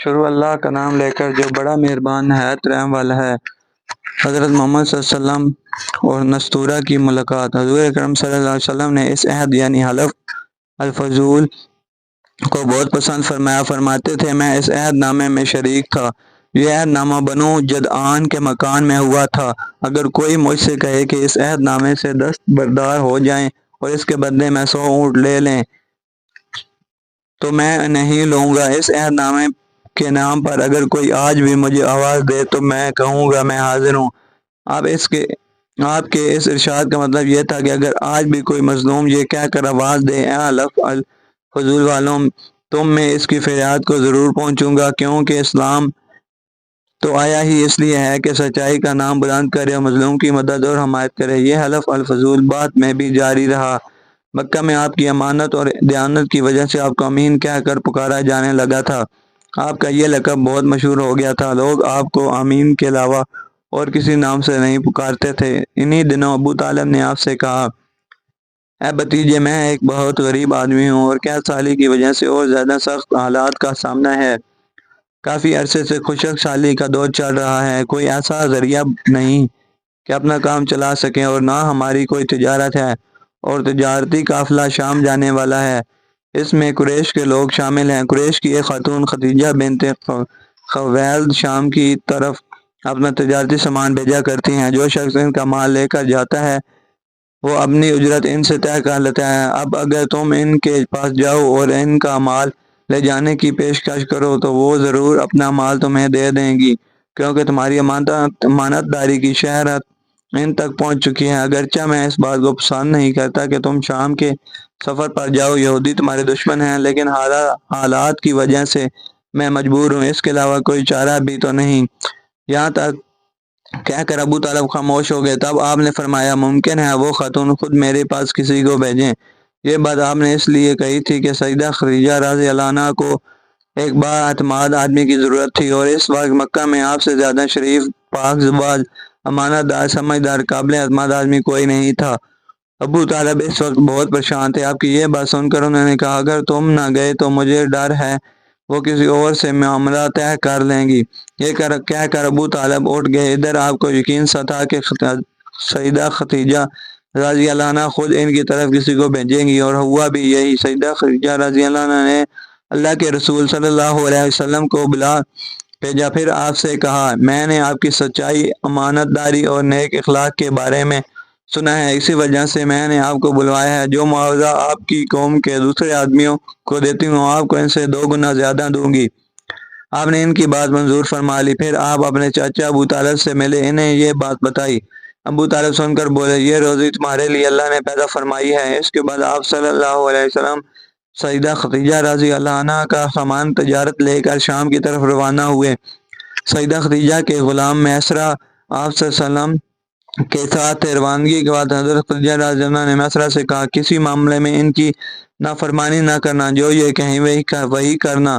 شروع اللہ کا نام لے کر جو بڑا مہربان نہایت رحم والا ہے۔ حضرت محمد صلی اللہ علیہ وسلم اور نستورہ کی ملاقات۔ حضور اکرم صلی اللہ علیہ وسلم نے اس عہد یعنی حلف الفضول کو بہت پسند فرمایا۔ فرماتے تھے میں اس عہد نامے میں شریک تھا۔ یہ عہد نامہ بنو جدعان کے مکان میں ہوا تھا۔ اگر کوئی مجھ سے کہے کہ اس عہد نامے سے دستبردار ہو جائیں اور اس کے بدلے میں 100 اونٹ لے لیں تو میں نہیں لوں گا۔ اس عہد نامے کے نام پر اگر کوئی آج بھی مجھے آواز دے تو میں کہوں گا میں حاضر ہوں۔ آپ کے اس ارشاد کا مطلب یہ تھا کہ اگر آج بھی کوئی مظلوم یہ کہہ کر آواز دے اے حلف الفضول والوں تم میں اس کی فریاد کو ضرور پہنچوں گا، کیونکہ اسلام تو آیا ہی اس لیے ہے کہ سچائی کا نام بلند کرے اور مظلوم کی مدد اور حمایت کرے۔ یہ حلف الفضول بعد میں بھی جاری رہا۔ مکہ میں آپ کی امانت اور دیانت کی وجہ سے آپ کو امین کہہ کر پکارا جانے لگا تھا۔ آپ کا یہ لقب بہت مشہور ہو گیا تھا۔ لوگ آپ کو امین کے علاوہ اور کسی نام سے نہیں پکارتے تھے۔ انہی دنوں ابو طالب نے آپ سے کہا اے بھتیجے میں ایک بہت غریب آدمی ہوں اور قحط سالی کی وجہ سے اور زیادہ سخت حالات کا سامنا ہے۔ کافی عرصے سے خشک سالی کا دور چل رہا ہے۔ کوئی ایسا ذریعہ نہیں کہ اپنا کام چلا سکیں اور نہ ہماری کوئی تجارت ہے اور تجارتی قافلہ شام جانے والا ہے۔ اس میں قریش کے لوگ شامل ہیں۔ قریش کی ایک خاتون ختیجہ بنت خویلد شام کی طرف اپنا تجارتی سامان بھیجا کرتی ہیں۔ جو شخص ان کا مال لے کر جاتا ہے وہ اپنی اجرت ان سے طے کر لیتا ہے۔ اب اگر تم ان کے پاس جاؤ اور ان کا مال لے جانے کی پیشکش کرو تو وہ ضرور اپنا مال تمہیں دے دیں گی، کیونکہ تمہاری امانت داری کی شہرت ان تک پہنچ چکی ہے۔ اگرچہ میں اس بات کو پسند نہیں کرتا کہ تم شام کے سفر پر جاؤ، یہودی تمہارے دشمن ہیں، لیکن حالات کی وجہ سے میں مجبور ہوں، اس کے علاوہ کوئی چارہ بھی تو نہیں۔ یہاں تک کہہ کر ابو طالب خاموش ہو گئے۔ تب آپ نے فرمایا ممکن ہے وہ خاتون خود میرے پاس کسی کو بھیجیں۔ یہ بات آپ نے اس لیے کہی تھی کہ سیدہ خدیجہ رضی اللہ عنہا کو ایک با اعتماد آدمی کی ضرورت تھی اور اس وقت مکہ میں آپ سے زیادہ شریف، پاک زبان، امانت دار، سمجھدار، قابل اعتماد آدمی کوئی نہیں تھا۔ ابو طالب اس وقت بہت پریشان تھے۔ آپ کی یہ بات سن کر انہوں نے کہا اگر تم نہ گئے تو مجھے ڈر ہے وہ کسی اور سے معاملہ طے کر لیں گی۔ یہ کہہ کر ابو طالب اٹھ گئے۔ ادھر آپ کو یقین سا تھا کہ سیدہ خدیجہ رضی اللہ عنہا خود ان کی طرف کسی کو بھیجیں گی، اور ہوا بھی یہی۔ سیدہ خدیجہ رضی اللہ عنہا نے اللہ کے رسول صلی اللہ علیہ وسلم کو بلا بھیجا، پھر آپ سے کہا میں نے آپ کی سچائی، امانت داری اور نیک اخلاق کے بارے میں سنا ہے، اسی وجہ سے میں نے آپ کو بلوایا ہے۔ جو معاوضہ آپ کی قوم کے دوسرے آدمیوں کو دیتی ہوں آپ کو ان سے 2 گنا زیادہ دوں گی۔ آپ نے ان کی بات منظور فرما لی۔ پھر آپ اپنے چاچا ابو طالب سے ملے، انہیں یہ بات بتائی۔ ابو طالب سن کر بولے یہ روزی تمہارے لیے اللہ نے پیدا فرمائی ہے۔ اس کے بعد آپ صلی اللہ علیہ وسلم سیدہ خدیجہ رضی اللہ عنہا کا سامان تجارت لے کر شام کی طرف روانہ ہوئے۔ سیدہ خدیجہ کے غلام میسرہ آپ صلی اللہ علیہ وسلم کے ساتھ روانگی کے بعد حضرت خدیجہ رضی اللہ عنہا نے میسرہ سے کہا کسی معاملے میں ان کی نافرمانی نہ کرنا، جو یہ کہیں وہی کرنا،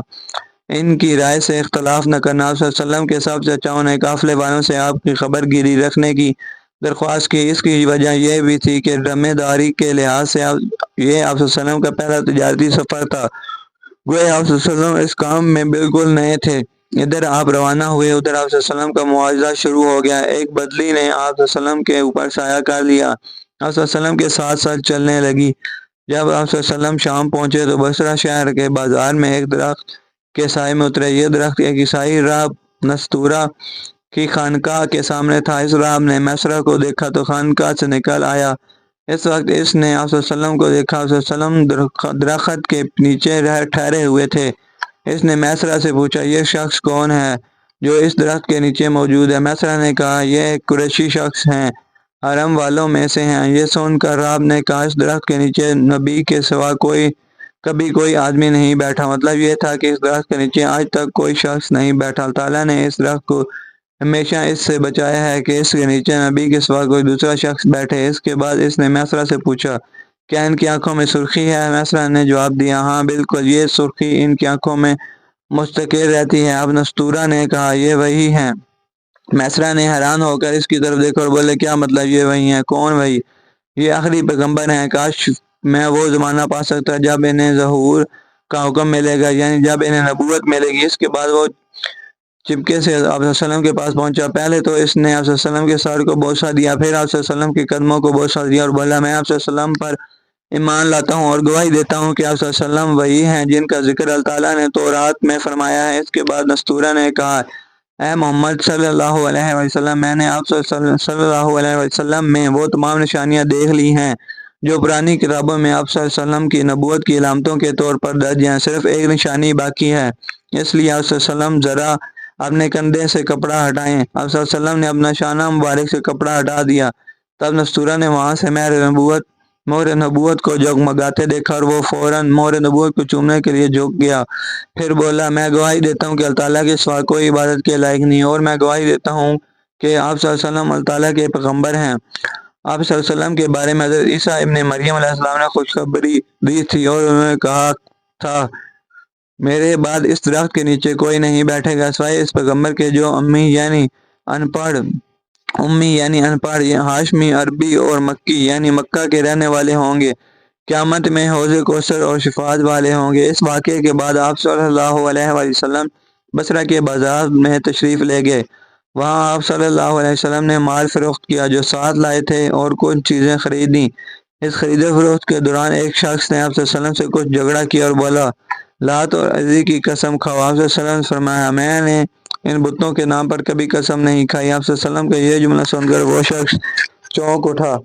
ان کی رائے سے اختلاف نہ کرنا۔ آپ صلی اللہ علیہ وسلم کے سب چچاؤں نے قافلے والوں سے آپ کی خبر گیری رکھنے کی درخواست کی۔ اس کی وجہ یہ بھی تھی کہ ذمہ داری کے لحاظ سے یہ آپ صلی اللہ علیہ وسلم کا پہلا تجارتی سفر تھا، گویا آپ صلی اللہ علیہ وسلم اس کام میں بالکل نئے تھے۔ ادھر آپ روانہ ہوئے، ادھر آپ صلی اللہ علیہ وسلم کا معاوضہ شروع ہو گیا۔ ایک بدلی نے آپ صلی اللہ علیہ وسلم کے اوپر سایہ کر لیا، آپ صلی اللہ علیہ وسلم کے ساتھ ساتھ چلنے لگی۔ جب آپ صلی اللہ علیہ وسلم شام پہنچے تو بصرہ شہر کے بازار میں ایک درخت کے سائے میں اترے۔ یہ درخت ایک عیسائی راہب نستورہ کی خانقاہ کے سامنے تھا۔ اس راہب نے میسرہ کو دیکھا تو خانقاہ سے نکل آیا۔ اس وقت اس نے آپ صلی اللہ علیہ وسلم کو دیکھا۔ آپ صلی اللہ علیہ وسلم درخت کے نیچے ٹھہرے ہوئے تھے۔ اس نے میسرہ سے پوچھا یہ شخص کون ہے جو اس درخت کے نیچے موجود ہے؟ میسرہ نے کہا یہ ایک قریشی شخص ہیں، حرم والوں میں سے ہیں۔ یہ سن کر راہب نے کہا اس درخت کے نیچے نبی کے سوا کبھی کوئی آدمی نہیں بیٹھا۔ مطلب یہ تھا کہ اس درخت کے نیچے آج تک کوئی شخص نہیں بیٹھا۔ اللہ تعالیٰ نے اس درخت کو ہمیشہ اس سے بچایا ہے کہ اس کے نیچے نبی کے سوا کوئی دوسرا شخص بیٹھے۔ اس کے بعد اس نے میسرہ سے پوچھا کیا ان کی آنکھوں میں سرخی ہے؟ میسرہ نے جواب دیا ہاں بالکل، یہ سرخی ان کی آنکھوں میں مستقر رہتی ہے۔ اب نستورہ نے کہا یہ وہی ہیں؟ میسرہ نے حیران ہو کر اس کی طرف دیکھا اور بولے کیا مطلب یہ وہی ہیں؟ کون وہی؟ یہ آخری پیغمبر ہیں، کاش میں وہ زمانہ پا سکتا جب انہیں ظہور کا حکم ملے گا، یعنی جب انہیں نبوت ملے گی۔ اس کے بعد وہ چپکے سے آپ صلی اللہ علیہ وسلم کے پاس پہنچا۔ پہلے تو اس نے آپ صلی اللہ علیہ وسلم کے سر کو بوسہ دیا، پھر آپ صلی اللہ علیہ وسلم کے قدموں کو بوسہ دیا اور بولا، میں آپ صلی اللہ علیہ وسلم پر ایمان لاتا ہوں اور گواہی دیتا ہوں کہ آپ صلی اللہ علیہ وسلم وہی ہیں جن کا ذکر اللہ تعالیٰ نے تورات میں فرمایا ہے۔ اس کے بعد نستورہ نے کہا، اے محمد صلی اللہ علیہ وسلم، میں نے آپ صلی اللہ علیہ وسلم میں وہ تمام نشانیاں دیکھ لی ہیں جو پرانی کتابوں میں آپ صلی اللہ علیہ وسلم کی نبوت کی علامتوں کے طور پر درج ہیں، صرف ایک نشانی باقی ہے، اس لیے آپ صلی اللہ علیہ وسلم ذرا اپنے کندھے سے کپڑا ہٹائیں۔ آپ صلی اللہ علیہ وسلم نے اپنا شانہ مبارک سے کپڑا ہٹا دیا، تب نستورہ نے وہاں سے مہر نبوت کو جگمگاتے دیکھا اور وہ فوراً مہر نبوت کو چومنے کے لیے جھک گیا، پھر بولا، میں گواہی دیتا ہوں کہ اللہ تعالیٰ کے سوا کوئی عبادت کے لائق نہیں، اور میں گواہی دیتا ہوں کہ آپ صلی اللہ علیہ وسلم اللہ تعالیٰ کے پیغمبر ہیں۔ آپ صلی اللہ علیہ وسلم کے بارے میں حضرت عیسیٰ ابن مریم علیہ السلام نے خوشخبری دی تھی اور انہوں نے کہا تھا، میرے بعد اس درخت کے نیچے کوئی نہیں بیٹھے گا سوائے اس پیغمبر کے جو امی یعنی ان پڑھ ہاشمی، عربی اور مکی یعنی مکہ کے رہنے والے ہوں گے، قیامت میں حوض کوثر اور شفاعت والے ہوں گے۔ اس واقعے کے بعد آپ صلی اللہ علیہ وسلم بصرہ کے بازار میں تشریف لے گئے۔ وہاں آپ صلی اللہ علیہ وسلم نے مال فروخت کیا جو ساتھ لائے تھے اور کچھ چیزیں خریدیں۔ اس خرید و فروخت کے دوران ایک شخص نے آپ صلی اللہ علیہ وسلم سے کچھ جھگڑا کیا اور بولا، لات اور عزی کی قسم کھاؤ۔ آپ صلی اللہ علیہ وسلم نے فرمایا، میں نے ان بتوں کے نام پر کبھی قسم نہیں کھائی۔ آپ صلی اللہ علیہ وسلم کا یہ جملہ سن کر وہ شخص چونک اٹھا